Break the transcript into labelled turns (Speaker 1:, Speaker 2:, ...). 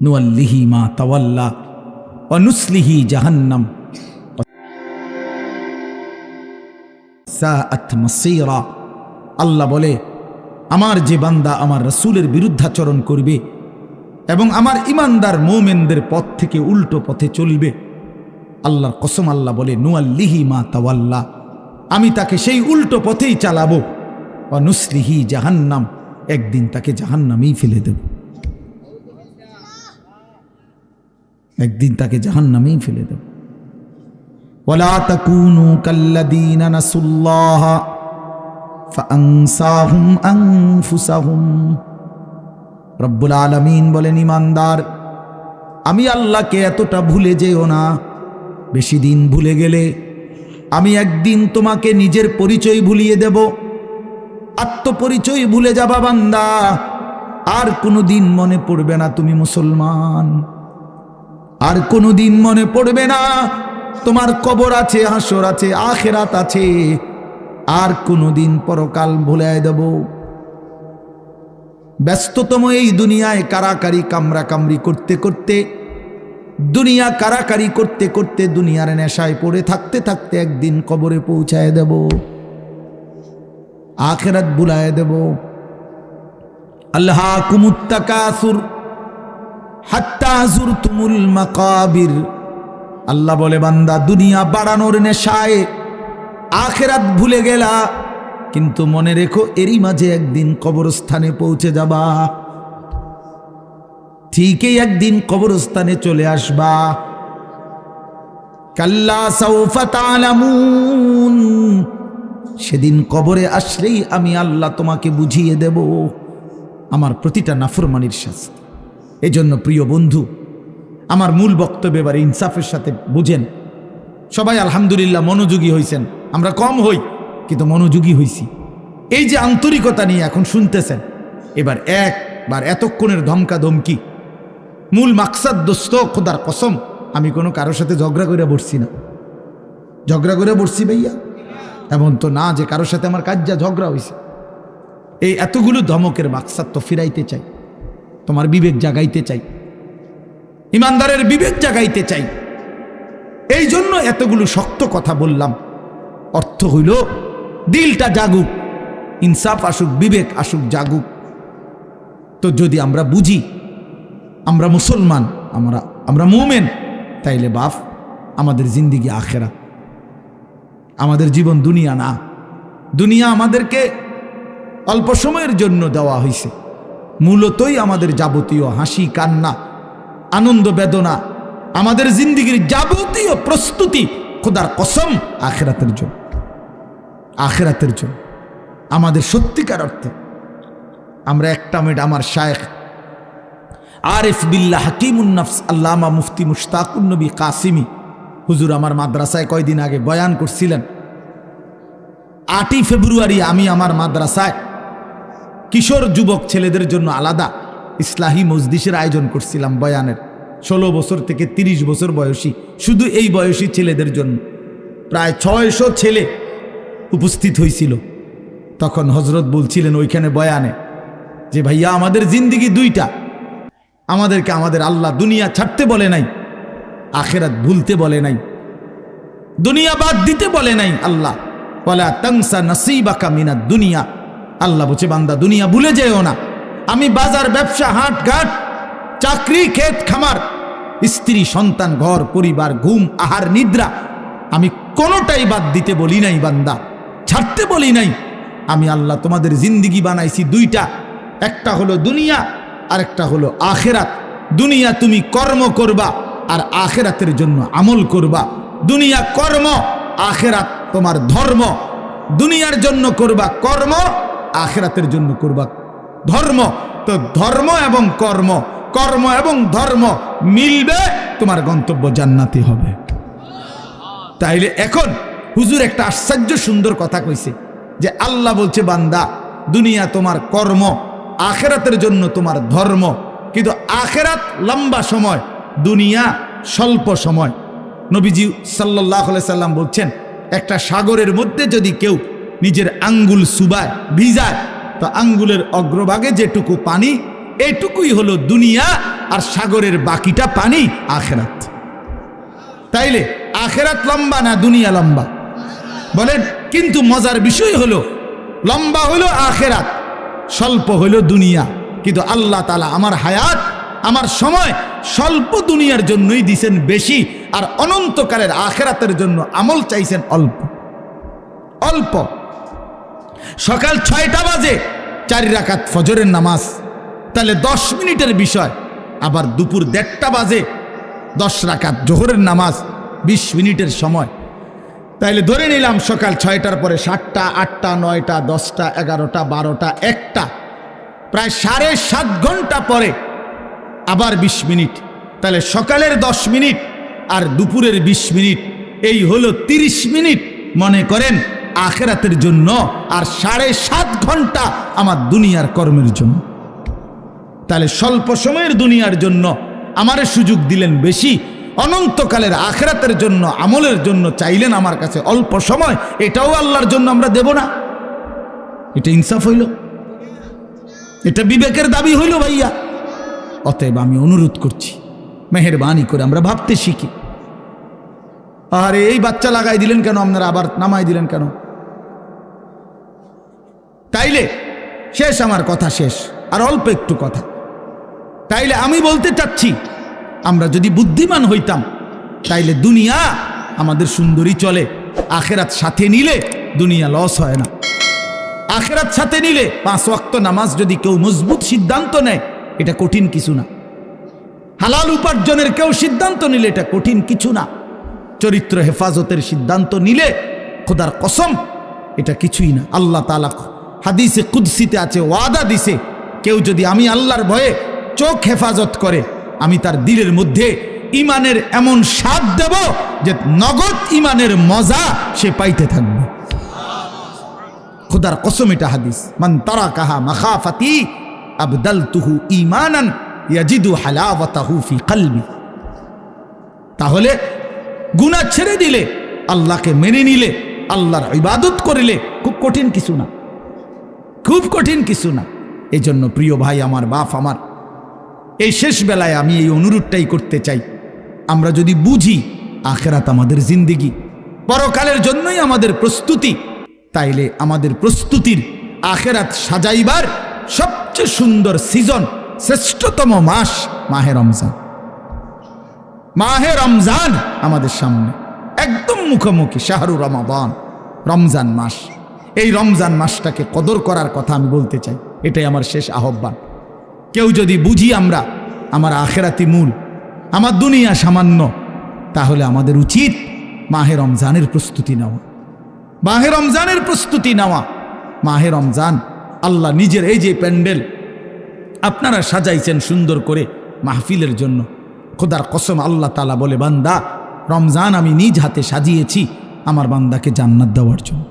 Speaker 1: নুয়াল্লিহি মা তাওয়াল্লা ওয়া নুসলিহি জাহান্নাম সাআত মাসীরা। আল্লাহ বলে, আমার যে বান্দা আমার রাসূলের বিরুদ্ধাচরণ করবে এবং আমার ঈমানদার মুমিনদের পথ থেকে উল্টো পথে চলবে, আল্লাহর কসম আল্লাহ বলে, নুয়াল্লিহি মা তাওয়াল্লা, আমি তাকে সেই উল্টো পথেই চালাবো, ওয়া নুসলিহি জাহান্নাম, একদিন তাকে জাহান্নামেই ফেলে দেব, একদিন তাকে জাহান্নামেই ফেলে দেব। ওয়ালা তাকুনু কাল্লাযীনা নাসুল্লাহ ফাআনসাহুম আনফুসাহুম। রব্বুল আলামিন বলেন, ঈমানদার, আমি আল্লাহকে এতটা ভুলে যেও না। বেশি দিন ভুলে গেলে আমি একদিন তোমাকে নিজের পরিচয় ভুলিয়ে দেব, আত্মপরিচয় ভুলে যাবা বান্দা, আর কোনোদিন মনে পড়বে না তুমি মুসলমান, আর কোনোদিন মনে পড়বে না তোমার কবর আছে, হাসর আছে, আখিরাত আছে, আর কোনোদিন পরকাল ভুলে দেব। ব্যস্ততম এই দুনিয়ায় কারাকারি কামড়াকামড়ি করতে করতে, দুনিয়া কারাকারি করতে করতে, দুনিয়ার নেশায় পড়ে থাকতে থাকতে একদিন কবরে পৌঁছায় দেব, আখিরাত ভুলায় দেব। আল্লাহাকুমুত তাকাসুর হাত্তা যুরতুমুল মাকাবির। আল্লাহ বলে, বান্দা, দুনিয়া বাড়ানোর নেশায় আখিরাত ভুলে গেলা, কিন্তু মনে রেখো এরই মাঝে একদিন কবরস্থানে পৌঁছে যাবা, ঠিকই একদিন কবরস্থানে চলে আসবা। কাল্লা সাউফা তা'লামুন, সেদিন কবরে আসলেই আমি আল্লাহ তোমাকে বুঝিয়ে দেব আমার প্রতিটা নাফরমানির শাস্তি। এজন্য প্রিয় বন্ধু, আমার মূল বক্তব্য এবার ইনসাফের সাথে বুঝেন। সবাই আলহামদুলিল্লাহ মনোযোগী হয়েছেন, আমরা কম হই কিন্তু মনোযোগী হইছি। এই যে আন্তরিকতা নিয়ে এখন শুনতেছেন, এবার একবার এতক্ষণের ধমকা ধমকি, মূল মাকসাদ, দোস্ত খোদার কসম, আমি কোনো কারোর সাথে ঝগড়া করে বসছি না। ঝগড়া করে বসছি ভাইয়া? এমন তো না যে কারোর সাথে আমার কাজ্জা ঝগড়া হয়েছে। এই এতগুলো ধমকের মাকসাদ তো ফিরাইতে চাই, তোমার বিবেক জাগাইতে চাই, ইমানদারের বিবেক জাগাইতে চাই। এই জন্য এতগুলো শক্ত কথা বললাম। অর্থ হইল দিলটা জাগুক, ইনসাফ আসুক, বিবেক আসুক, জাগুক। তো যদি আমরা বুঝি আমরা মুসলমান, আমরা মুমিন, তাইলে বাপ আমাদের জিন্দিগি আখেরাত, আমাদের জীবন দুনিয়া না। দুনিয়া আমাদেরকে অল্প সময়ের জন্য দেওয়া হয়েছে, মূলতই আমাদের যাবতীয় হাসি কান্না আনন্দ বেদনা, আমাদের জিন্দিগির যাবতীয় প্রস্তুতি খোদার কসম আখিরাতের জন্য, আখিরাতের জন্য। আমাদের সত্যিকার অর্থে আমরা একটা মিনিট, আমার শায়েখ আরিফ বিল্লাহ হাকিমুন নফস আল্লামা মুফতি মুশতাকুন নবী কাসিমি হুজুর আমার মাদ্রাসায় কয়দিন আগে বয়ান করছিলেন। 8ই ফেব্রুয়ারি আমি আমার মাদ্রাসায় কিশোর যুবক ছেলেদের জন্য আলাদা ইসলাহি মজলিসের আয়োজন করছিলাম বয়ানের। 16 বছর থেকে 30 বছর বয়সী, শুধু এই বয়সী ছেলেদের জন্য প্রায় 600 ছেলে উপস্থিত হয়েছিল। তখন হজরত বলছিলেন ওইখানে বয়ানে যে, ভাইয়া, আমাদের জিন্দিগি দুইটা, আমাদেরকে আমাদের আল্লাহ দুনিয়া ছাড়তে বলে নাই, আখিরাত ভুলতে বলে নাই, দুনিয়া বাদ দিতে বলে নাই। আল্লাহ ওয়ালা তানসা নাসিবাকা মিনাদ দুনিয়া, আল্লাহ বলছে, বান্দা, দুনিয়া ভুলে যেও না। আমি বাজার, ব্যবসা, হাট ঘাট, চাকরি, ক্ষেত খামার, স্ত্রী, সন্তান, ঘর পরিবার, ঘুম, আহার, নিদ্রা, আমি কোনোটাই বাদ দিতে বলি নাই বান্দা, ছাড়তে বলি নাই। আমি আল্লাহ তোমাদের জিন্দিগি বানাইছি দুইটা, একটা হলো দুনিয়া আর একটা হলো আখিরাত। দুনিয়া তুমি কর্ম করবা আর আখিরাতের জন্য আমল করবা। দুনিয়া কর্ম, আখিরাত তোমার ধর্ম। দুনিয়ার জন্য করবা কর্ম, আখিরাতের জন্য করবা ধর্ম। তো ধর্ম এবং কর্ম, কর্ম এবং ধর্ম মিলবে, তোমার গন্তব্য জান্নাতি হবে। তাইলে এখন হুজুর একটা আশ্চর্য সুন্দর কথা কইছে যে আল্লাহ বলছে, বান্দা, দুনিয়া তোমার কর্ম, আখিরাতের জন্য তোমার ধর্ম। কিন্তু আখিরাত লম্বা সময়, দুনিয়া স্বল্প সময়। নবীজি সাল্লাল্লাহু আলাইহি সাল্লাম বলছেন, একটা সাগরের মধ্যে যদি কেউ নিজের আঙ্গুল সুবায়, ভিজায়, তো আঙ্গুলের অগ্রভাগে যেটুকু পানি, এইটুকুই হলো দুনিয়া, আর সাগরের বাকিটা পানি আখেরাত। তাইলে আখেরাত লম্বা না দুনিয়া লম্বা বলেন? কিন্তু মজার বিষয় হলো লম্বা হলো আখেরাত, স্বল্প হলো দুনিয়া। কিন্তু আল্লাহ তাআলা আমার হায়াত, আমার সময় স্বল্প দুনিয়ার জন্যই দিছেন বেশি, আর অনন্তকালের আখেরাতের জন্য আমল চাইছেন অল্প অল্প। সকাল 6টা বাজে 4 রাকাত ফজরের নামাজ, তাহলে 10 মিনিটের বিষয়। আবার দুপুর 1:30টা বাজে 10 রাকাত জোহরের নামাজ, 20 মিনিটের সময়। তাইলে ধরে নিলাম সকাল 6টার পরে 7টা, 8টা, 9টা, 10টা, 11টা, 12টা, 1টা, প্রায় 7.5 ঘন্টা পরে আবার 20 মিনিট। তাহলে সকালের 10 মিনিট আর দুপুরের 20 মিনিট, এই হলো 30 মিনিট মনে করেন আখেরাতের জন্য, আর 7.5 ঘন্টা আমার দুনিয়ার কর্মের জন্য। তাহলে স্বল্প সময়ের দুনিয়ার জন্য আমারে সুযোগ দিলেন বেশি, অনন্তকালের আখেরাতের জন্য আমলের জন্য চাইলেন আমার কাছে অল্প সময়। এটাও আল্লাহর জন্য আমরা দেব না? এটা ইনসাফ হইল? এটা বিবেকের দাবি হইল ভাইয়া? অতএব আমি অনুরোধ করছি, মেহেরবানি করে আমরা ভাবতে শিখি। আরে এই বাচ্চা লাগাই দিলেন কেন আপনারা, আবার নামাই দিলেন কেন? তাইলে শেষ, আমার কথা শেষ, আর অল্প একটু কথা। তাইলে আমি বলতে চাচ্ছি, আমরা যদি বুদ্ধিমান হইতাম তাইলে দুনিয়া আমাদের সুন্দরী চলে, আখেরাত সাথে নিলে দুনিয়া লস হয় না। আখেরাত সাথে নিলে 5 ওয়াক্ত নামাজ যদি কেউ মজবুত সিদ্ধান্ত নেয়, এটা কঠিন কিছু না। হালাল উপার্জনের কেউ সিদ্ধান্ত নিলে এটা কঠিন কিছু না। চরিত্র হেফাজতের সিদ্ধান্ত নিলে খোদার কসম এটা কিছুই না। আল্লাহ তাআলা হাদিসে কুদসিতে আছে, ওয়াদা দিছে, কেউ যদি আমি আল্লাহর ভয়ে চোখ হেফাজত করে, আমি তার দিলের মধ্যে ইমানের এমন স্বাদ দেব যে নগদ ইমানের মজা সে পাইতে থাকবে। খোদার কসম, এটা হাদিস। মান তারাকাহা মাখাফাতি আবদালতুহু ঈমানান ইয়াজিদু হালাওয়াতাহু ফি কলবি। তাহলে গুনাহ ছেড়ে দিলে, আল্লাহকে মেনে নিলে, আল্লাহর ইবাদত করিলে খুব কঠিন কিছু না, খুব কঠিন কিছু না। এই জন্য প্রিয় ভাই আমার, বাপ আমার, এই শেষ বেলায় আমি এই অনুরোধটাই করতে চাই, আমরা যদি বুঝি আখেরাত আমাদের জিন্দেগি, পরকালের জন্যই আমাদের প্রস্তুতি, তাইলে আমাদের প্রস্তুতির আখেরাত সাজাইবার সবচেয়ে সুন্দর সিজন, শ্রেষ্ঠতম মাস মাহে রমজান। মাহে রমজান আমাদের সামনে একদম মুখোমুখি, শাহরু রমাদান, রমজান মাস। এই রমজান মাসটাকে কদর করার কথা আমি বলতে চাই, এটাই আমার শেষ আহ্বান। কেউ যদি বুঝি আমরা আমার আখেরাতি মূল, আমার দুনিয়া সামান্য, তাহলে আমাদের উচিত মাহে রমজানের প্রস্তুতি নেওয়া, মাহে রমজানের প্রস্তুতি নেওয়া। মাহে রমজান আল্লাহ নিজের, এই যে প্যান্ডেল আপনারা সাজাইছেন সুন্দর করে মাহফিলের জন্য, খোদার কসম আল্লাহ তাআলা বলে, বান্দা রমজান আমি নিজ হাতে সাজিয়েছি আমার বান্দাকে জান্নাত দেওয়ার জন্য।